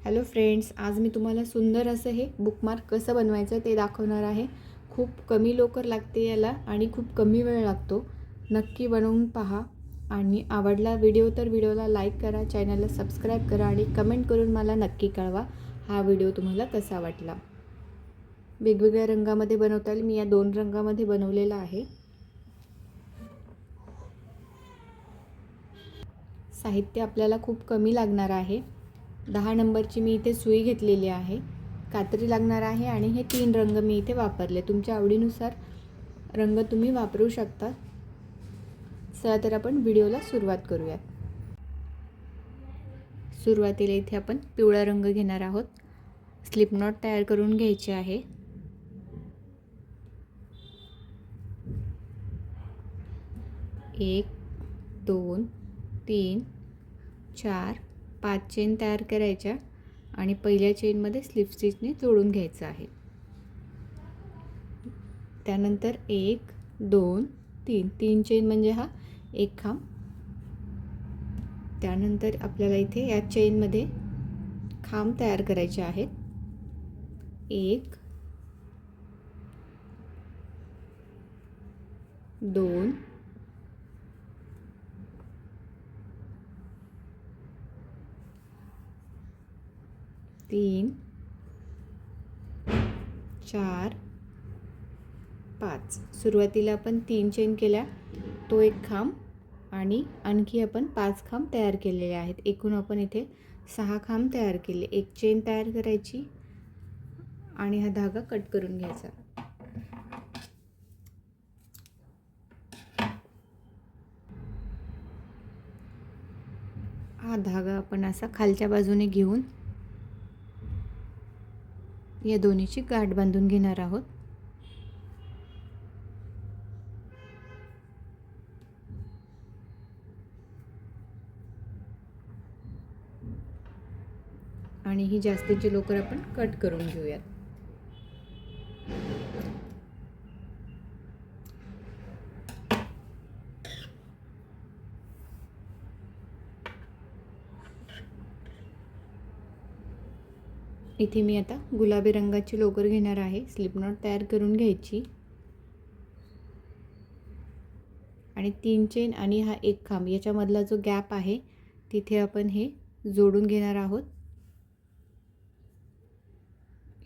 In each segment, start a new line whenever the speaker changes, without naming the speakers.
Hello friends, आज मी तुम्हाला सुंदर असं हे बुकमार्क कसं बनवायचं ते दाखवणार आहे. खूप कमी लोकर लागते याला आणि खूप कमी वेळ लागतो. नक्की बनवून पहा आणि आवडला व्हिडिओ तर व्हिडिओला लाईक करा, चॅनलला सबस्क्राईब करा आणि कमेंट करून मला नक्की कळवा हा व्हिडिओ तुम्हाला कसा वाटला. वेगवेगळ्या रंगामध्ये बनवता येईल. मी या 2 रंगामध्ये बनवलेला आहे. साहित्य आपल्याला खूप कमी लागणार आहे. 10 नंबरची मी इथे सुई घेतलेली आहे. कात्री लागणार आहे आणि हे 3 रंग मी इथे वापरले. तुमच्या आवडीनुसार रंग तुम्ही वापरू शकता. चला तर आपण व्हिडिओला सुरुवात करूयात. सुरुवातीला इथे आपण पिवळा रंग घेणार आहोत. स्लिप नॉट तयार करून घ्यायचे आहे. 1 2 3 4 5 चेन तयार करायच्या आणि पहिल्या चेनमध्ये स्लिप स्टिचने जोडून घ्यायचं आहे. त्यानंतर 1 2 3 चेन म्हणजे हा एक खांब. त्यानंतर आपल्याला इथे या चेनमध्ये खांब तयार करायचे आहेत. 1 2 3 4 5. सुरुवातीला आपण 3 चेन केल्या, तो एक खांब आणि आणखी आपण 5 खांब तयार केलेले आहेत. एकूण आपण इथे 6 खांब तयार केले. एक चेन तयार करायची आणि हा धागा कट करून घ्यायचा. हा धागा आपण असा खालच्या बाजूने घेऊन या दोन्हीची गाठ बांधून घेणार आहोत. आणि ही जास्तीची लोकर आपण कट करून घेऊयात. इथे मी आता गुलाबी रंगाची लोकर घेणार आहे. स्लिप नॉट तयार करून घ्यायची आणि 3 चेन आणि हा एक खांब याच्यामधला जो गॅप आहे तिथे आपण हे जोडून घेणार आहोत.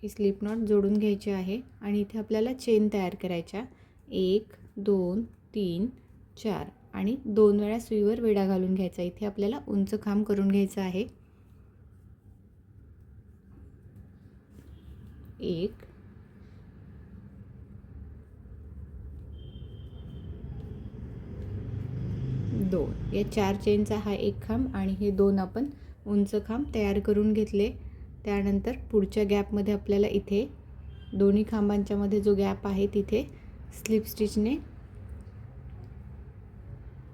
ही स्लिप नॉट जोडून घ्यायची आहे आणि इथे आपल्याला चेन तयार करायच्या. 1 2 3 4 आणि 2 वेळा सुईवर वेढा घालून घ्यायचा. इथे आपल्याला उंच खांब करून घ्यायचं आहे. 1 2 या 4 चेनचा हा एक खांब आणि हे 2 आपण उंच खांब तयार करून घेतले. त्यानंतर पुढच्या गॅपमध्ये आपल्याला इथे दोन्ही खांबांच्या मध्ये जो गॅप आहे तिथे स्लिप स्टिचने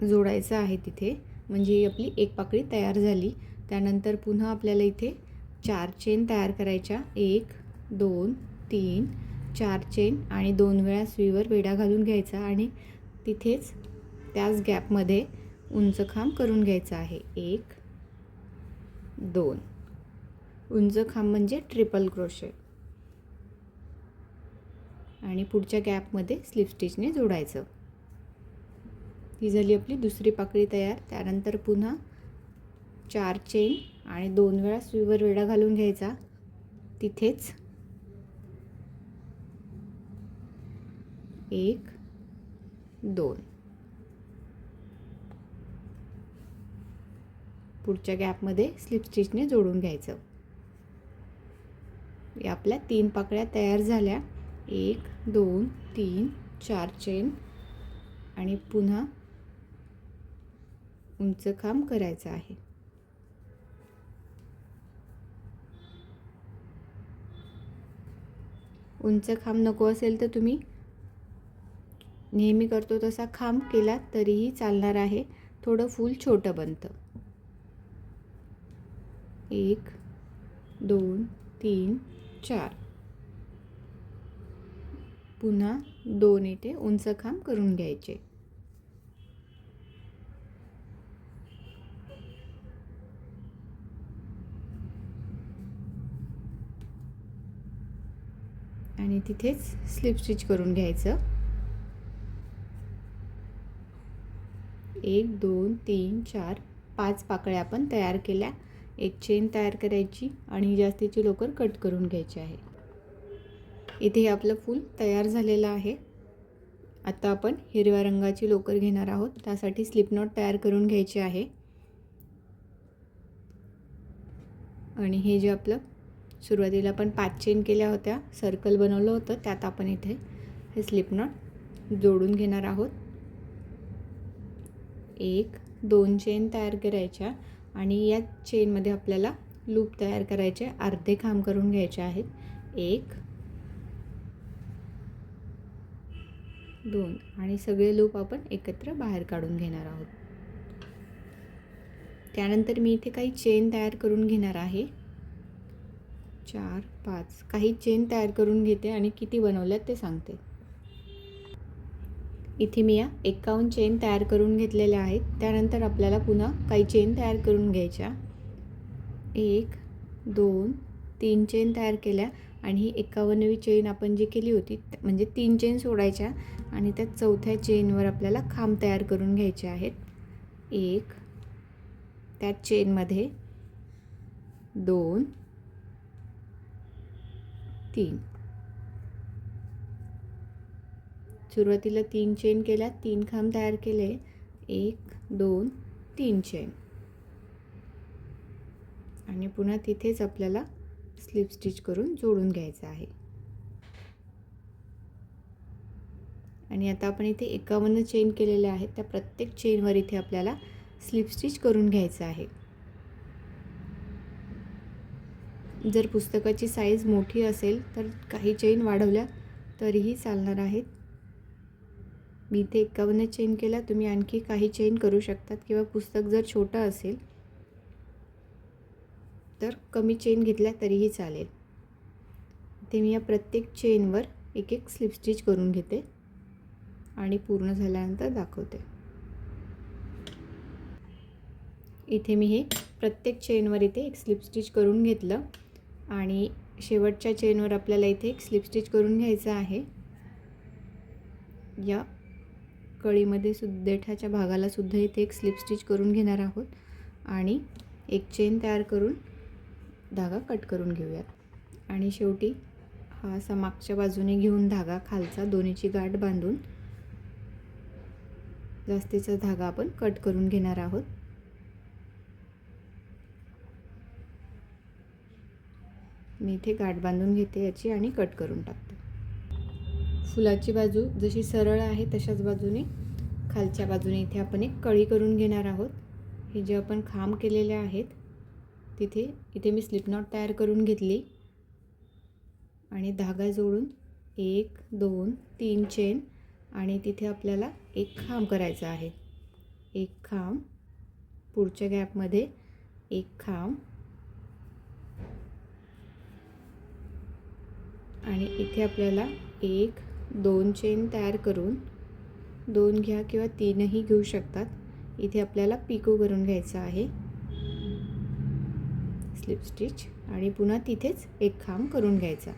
जोडायचं आहे तिथे, म्हणजे ही आपली एक पाकळी तयार झाली. त्यानंतर पुन्हा आपल्याला इथे 4 चेन तयार करायच्या. 1 2 3 4 चेन आणि 2 वेळा सुईवर वेढा घालून घ्यायचा आणि तिथेच त्याच गॅपमध्ये उंच खांब करून घ्यायचा आहे. 1 2 उंच खांब म्हणजे ट्रिपल क्रोशे आणि पुढच्या गॅपमध्ये स्लिप स्टिचने जोडायचं. ही झाली आपली दुसरी पाकळी तयार. त्यानंतर पुन्हा 4 चेन आणि 2 वेळा सुईवर वेढा घालून घ्यायचा. तिथेच 1 2 पुढच्या गॅपमध्ये स्लिप स्टिचने जोडून घ्यायचं. या आपल्या 3 पाकळ्या तयार झाल्या. 1 2 3 4 चेन आणि पुन्हा उंच खांब करायचं आहे. उंच खांब नको असेल तर तुम्ही नेहमी करतो तसा खांब केला तरीही चालणार आहे. थोडं फूल छोटं बनतं. 1 2 3 4 पुन्हा 2 इथे उंच खांब करून घ्यायचे. आणि तिथेच स्लिप स्टिच करून घ्यायचं. 1 2 3 4 5 पाकळ्या आपण तयार केल्या. एक चेन तयार करायची आणि जास्तीची लोकर कट करून घ्यायची आहे. इथे आपलं फूल तयार झालेलं आहे. आता आपण हिरव्या रंगाची लोकर घेणार आहोत. त्यासाठी स्लिप नॉट तयार करून घ्यायचे आहे. आणि हे जे आपलं सुरुवातीला आपण 5 चेन केल्या होत्या, सर्कल बनवलं होतं, त्यात आपण इथे हे स्लिप नॉट जोडून घेणार आहोत. 1 2 चेन तयार करायच्या आणि या चेनमध्ये आपल्याला लूप तयार करायचे, अर्धे खांब करून घ्यायचे आहेत. 1 2 आणि सगळे लूप आपण एकत्र बाहेर काढून घेणार आहोत. त्यानंतर मी इथे काही चेन तयार करून घेणार आहे. 4 5 काही चेन तयार करून घेते आणि किती बनवल्यात ते सांगते. इथे मी या 51 चेन तयार करून घेतलेल्या आहेत. त्यानंतर आपल्याला पुन्हा काही चेन तयार करून घ्यायच्या. 1 2 3 चेन तयार केल्या आणि ही 51वी चेन आपण जी केली होती म्हणजे 3 चेन सोडायच्या आणि त्या चौथ्या चेनवर आपल्याला खांब तयार करून घ्यायचे आहेत. 1 त्या चेनमध्ये 2 3 सुरुवातीला 3 चेन केल्या, 3 खांब तयार केले. 1 2 3 चेन आणि पुन्हा तिथेच आपल्याला स्लिप स्टिच करून जोडून घ्यायचं आहे. आणि आता आपण इथे 51 चेन केलेल्या आहेत. त्या प्रत्येक चेनवर इथे आपल्याला स्लिप स्टिच करून घ्यायचं आहे. जर पुस्तकाची साईज मोठी असेल तर काही चेन वाढवल्या तरीही चालणार आहेत. मी इथे 51 चेन केल्या, तुम्ही आणखी काही चेन करू शकतात किंवा पुस्तक जर छोटं असेल तर कमी चेन घेतल्या तरीही चालेल. इथे मी या प्रत्येक चेनवर एक एक स्लिप स्टिच करून घेते आणि पूर्ण झाल्यानंतर दाखवते. इथे मी हे प्रत्येक चेनवर इथे एक स्लिप स्टिच करून घेतलं आणि शेवटच्या चेनवर आपल्याला इथे एक स्लिप स्टिच करून घ्यायचं आहे. या कळीमध्ये देठाच्या भागाला सुद्धा इथे एक स्लिप स्टिच करून घेणार आहोत आणि एक चेन तयार करून धागा कट करून घेऊयात. आणि शेवटी हा असा मागच्या बाजूने घेऊन धागा खालचा दोन्हीची गाठ बांधून जास्तीचा धागा आपण कट करून घेणार आहोत. मी इथे गाठ बांधून घेते याची आणि कट करून टाकते. फुलाची बाजू जशी सरळ आहे तशाच बाजूने खालच्या बाजूने इथे आपण एक कळी करून घेणार आहोत. हे जे आपण खांब केलेले आहेत इथे मी स्लिप नॉट तयार करून घेतली आणि धागा जोडून 1 2 3 चेन आणि तिथे आपल्याला एक खांब करायचा आहे. एक खांब, पुढच्या गॅपमध्ये एक खांब आणि इथे आपल्याला 1 2 चेन तयार करून 2 घ्या किंवा 3ही घेऊ शकतात. इथे आपल्याला पिको करून घ्यायचं आहे स्लिप स्टिच आणि पुन्हा तिथेच एक खांब करून घ्यायचा.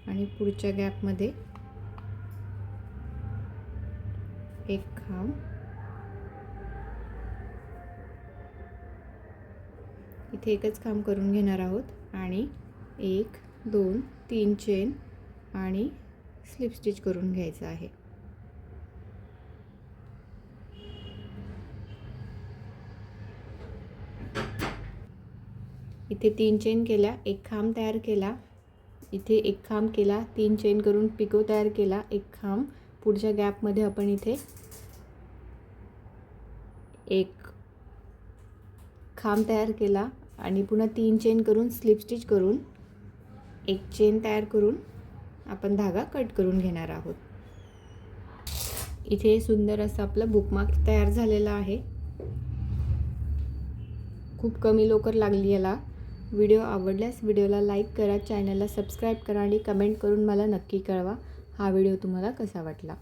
आणि पुढच्या गॅपमध्ये एक खांब, इथे एकच खांब करून घेणार आहोत आणि 1 2 3 चेन आणि स्लिप स्टिच करून घ्यायचं आहे. इथे 3 चेन केल्या, एक खांब तयार केला, इथे एक खांब केला, 3 चेन करून पिको तयार केला, एक खांब, पुढच्या गॅपमध्ये आपण इथे एक खांब तयार केला आणि पुन्हा 3 चेन करून स्लिप स्टिच करून एक चेन तयार करून आपण धागा कट करून घेणार आहोत. इथे सुंदर असं आपलं बुकमार्क तयार झालेला आहे. खूप कमी लोकर लागली याला व्हिडिओ आवडल्यास व्हिडिओला लाईक करा, चॅनलला सबस्क्राईब करा आणि कमेंट करून मला नक्की कळवा हा व्हिडिओ तुम्हाला कसा वाटला.